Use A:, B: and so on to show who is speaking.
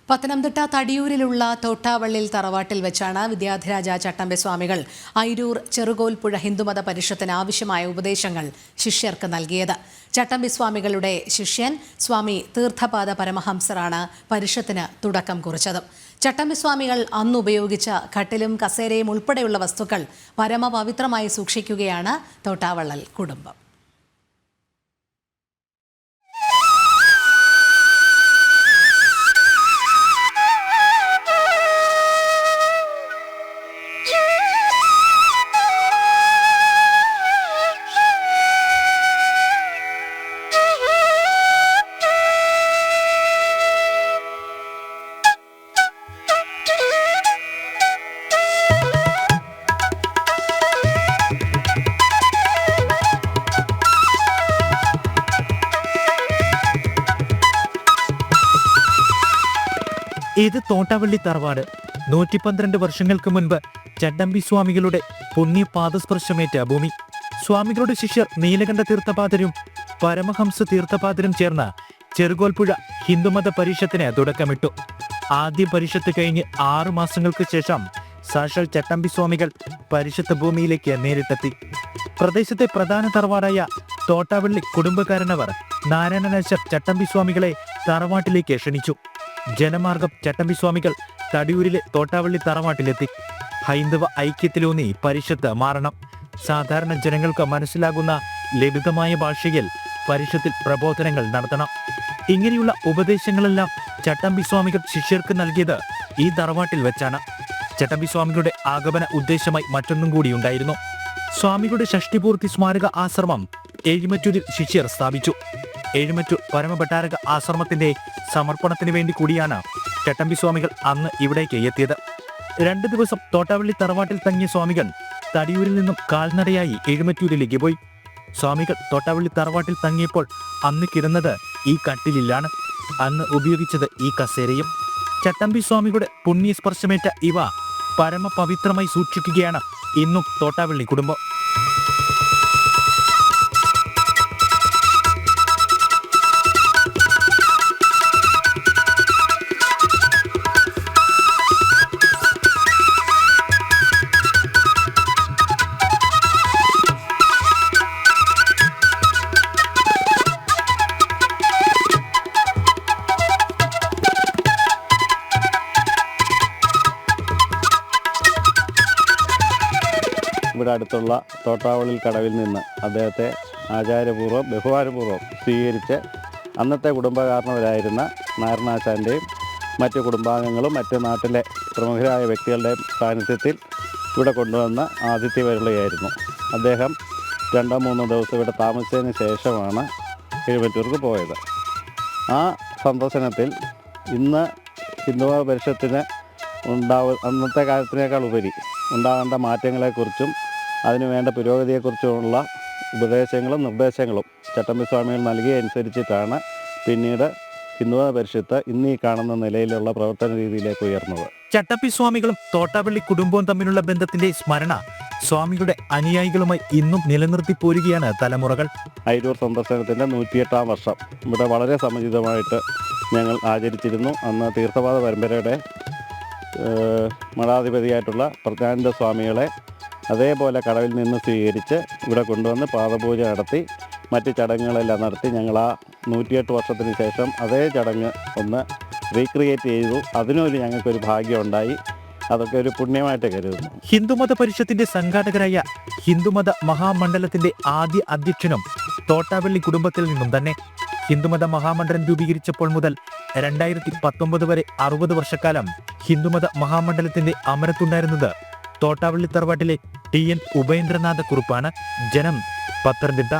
A: പത്തനംതിട്ട തടിയൂരിലുള്ള തോട്ടാവള്ളിൽ തറവാട്ടിൽ വെച്ചാണ് വിദ്യാധിരാജ ചട്ടമ്പി സ്വാമികൾ ഐരൂർ ചെറുകോൽപ്പുഴ ഹിന്ദുമത പരിഷത്തിന് ആവശ്യമായ ഉപദേശങ്ങൾ ശിഷ്യർക്ക് നൽകിയത്. ചട്ടമ്പി സ്വാമികളുടെ ശിഷ്യൻ സ്വാമി തീർത്ഥപാദ പരമഹംസറാണ് പരിഷത്തിന് തുടക്കം കുറിച്ചത്. ചട്ടമ്പി സ്വാമികൾ അന്ന് ഉപയോഗിച്ച കട്ടിലും കസേരയും ഉൾപ്പെടെയുള്ള വസ്തുക്കൾ പരമപവിത്രമായി സൂക്ഷിക്കുകയാണ് തോട്ടാവള്ളൽ കുടുംബം.
B: ഇത് തോട്ടാവള്ളി തറവാട്. 112 വർഷങ്ങൾക്ക് മുൻപ് ചട്ടമ്പി സ്വാമികളുടെ പുണ്യപാദസ്പർശമേറ്റ ഭൂമി. സ്വാമികളുടെ ശിഷ്യർ നീലകണ്ഠ തീർത്ഥപാദരും പരമഹംസ തീർത്ഥപാദരും ചേർന്ന് ചെറുകോൽപ്പുഴ ഹിന്ദുമത പരിഷത്തിന് തുടക്കമിട്ടു. ആദ്യ പരിഷത്ത് കഴിഞ്ഞ് 6 മാസങ്ങൾക്ക് ശേഷം സാക്ഷാൽ ചട്ടമ്പി സ്വാമികൾ പരിഷത്ത് ഭൂമിയിലേക്ക് നേരിട്ടെത്തി. പ്രദേശത്തെ പ്രധാന തറവാടായ തോട്ടാവള്ളി കുടുംബക്കാരനവർ നാരായണനാശർ ചട്ടമ്പി സ്വാമികളെ തറവാട്ടിലേക്ക് ക്ഷണിച്ചു. ജനമാർഗം ചട്ടമ്പി സ്വാമികൾ തടിയൂരിലെ തോട്ടാവള്ളി തറവാട്ടിലെത്തി. ഹൈന്ദവ ഐക്യത്തിലൂന്നി പരിഷത്ത് മാറണം. സാധാരണ ജനങ്ങൾക്ക് മനസ്സിലാകുന്ന ലളിതമായ ഭാഷയിൽ പരിഷത്തിൽ പ്രബോധനങ്ങൾ നടത്തണം. ഇങ്ങനെയുള്ള ഉപദേശങ്ങളെല്ലാം ചട്ടമ്പി സ്വാമികൾ ശിഷ്യർക്ക് നൽകിയത് ഈ തറവാട്ടിൽ വെച്ചാണ്. ചട്ടമ്പി സ്വാമികളുടെ ആഗമന ഉദ്ദേശമായി മറ്റൊന്നും കൂടി ഉണ്ടായിരുന്നു. സ്വാമികളുടെ ഷഷ്ടിപൂർത്തി സ്മാരക ആശ്രമം ഏഴിമറ്റൂരിൽ ശിഷ്യർ സ്ഥാപിച്ചു. ഏഴിമറ്റൂർ പരമഭട്ടാരക ആശ്രമത്തിന്റെ സമർപ്പണത്തിന് വേണ്ടി കൂടിയാണ് ചട്ടമ്പി സ്വാമികൾ അന്ന് ഇവിടേക്ക് എത്തിയത്. 2 ദിവസം തോട്ടാവള്ളി തറവാട്ടിൽ തങ്ങിയ സ്വാമികൾ തടിയൂരിൽ നിന്നും കാൽനടയായി ഏഴിമറ്റൂരിലേക്ക് പോയി. സ്വാമികൾ തോട്ടാവള്ളി തറവാട്ടിൽ തങ്ങിയപ്പോൾ അന്ന് കിടന്നത് ഈ കട്ടിലിലാണ്. അന്ന് ഉപയോഗിച്ചത് ഈ കസേരയും. ചട്ടമ്പി സ്വാമികളുടെ പുണ്യസ്പർശമേറ്റ ഇവ പരമപവിത്രമായി സൂക്ഷിക്കുകയാണ് ഇന്നും തോട്ടാവള്ളി കുടുംബം.
C: ഇവിടെ അടുത്തുള്ള തോട്ടാവള്ളിൽ കടവിൽ നിന്ന് അദ്ദേഹത്തെ ആചാര്യപൂർവ്വം ബഹുമാനപൂർവ്വം സ്വീകരിച്ച് അന്നത്തെ കുടുംബകാരണവരായിരുന്ന നാരായണാശാൻ്റെയും മറ്റു കുടുംബാംഗങ്ങളും മറ്റ് നാട്ടിലെ പ്രമുഖരായ വ്യക്തികളുടെയും സാന്നിധ്യത്തിൽ ഇവിടെ കൊണ്ടുവന്ന് ആതിഥ്യം വരികയായിരുന്നു. അദ്ദേഹം 2-3 ദിവസം ഇവിടെ താമസിച്ചതിന് ശേഷമാണ് ഏഴിമറ്റൂർക്ക് പോയത്. ആ സന്ദർശനത്തിൽ ഇന്ന് ഹിന്ദുമത പരിഷത്തിന് അന്നത്തെ കാലത്തിനേക്കാൾ ഉപരി ഉണ്ടാകേണ്ട മാറ്റങ്ങളെക്കുറിച്ചും അതിനുവേണ്ട പുരോഗതിയെക്കുറിച്ചുമുള്ള ഉപദേശങ്ങളും നിർദ്ദേശങ്ങളും ചട്ടമ്പി സ്വാമികൾ നൽകിയ അനുസരിച്ചിട്ടാണ് പിന്നീട് ഹിന്ദുമത പരിഷത്ത് ഇന്ന് ഈ കാണുന്ന നിലയിലുള്ള പ്രവർത്തന രീതിയിലേക്ക് ഉയർന്നത്.
B: ചട്ടമ്പി സ്വാമികളും തോട്ടാവള്ളി കുടുംബവും തമ്മിലുള്ള ബന്ധത്തിന്റെ സ്മരണ സ്വാമികളുടെ അനുയായികളുമായി ഇന്നും നിലനിർത്തി പോരുകയാണ് തലമുറകൾ.
C: ഐരൂർ സന്ദർശനത്തിൻ്റെ 108-ാം വർഷം ഇവിടെ വളരെ സമുചിതമായിട്ട് ഞങ്ങൾ ആചരിച്ചിരുന്നു. അന്ന് തീർത്ഥപാദ പരമ്പരയുടെ മഠാധിപതിയായിട്ടുള്ള പ്രജ്ഞാനന്ദ സ്വാമികളെ അതേപോലെ കടവിൽ നിന്ന് സ്വീകരിച്ച് ഇവിടെ കൊണ്ടുവന്ന് പാദപൂജ നടത്തി മറ്റ് ചടങ്ങുകളെല്ലാം നടത്തി ഞങ്ങൾ ആ 108 വർഷത്തിന് ശേഷം അതേ ചടങ്ങ് ഒന്ന് റീക്രിയേറ്റ് ചെയ്തു. അതിനൊരു ഞങ്ങൾക്കൊരു ഭാഗ്യം ഉണ്ടായി. അതൊക്കെ ഒരു പുണ്യമായിട്ട് കരുതുന്നു.
B: ഹിന്ദുമത പരിഷത്തിന്റെ സംഘാടകരായ ഹിന്ദുമത മഹാമണ്ഡലത്തിന്റെ ആദ്യ അധ്യക്ഷനും തോട്ടാവള്ളി കുടുംബത്തിൽ നിന്നും തന്നെ. ഹിന്ദുമത മഹാമണ്ഡലം രൂപീകരിച്ചപ്പോൾ മുതൽ 2019 വരെ 60 വർഷക്കാലം ഹിന്ദുമത മഹാമണ്ഡലത്തിന്റെ അമരത്തുണ്ടായിരുന്നത് തോട്ടാവള്ളി തറവാട്ടിലെ TN ഉപേന്ദ്രനാഥ കുറുപ്പാണ്. ജനം, പത്തനംതിട്ട.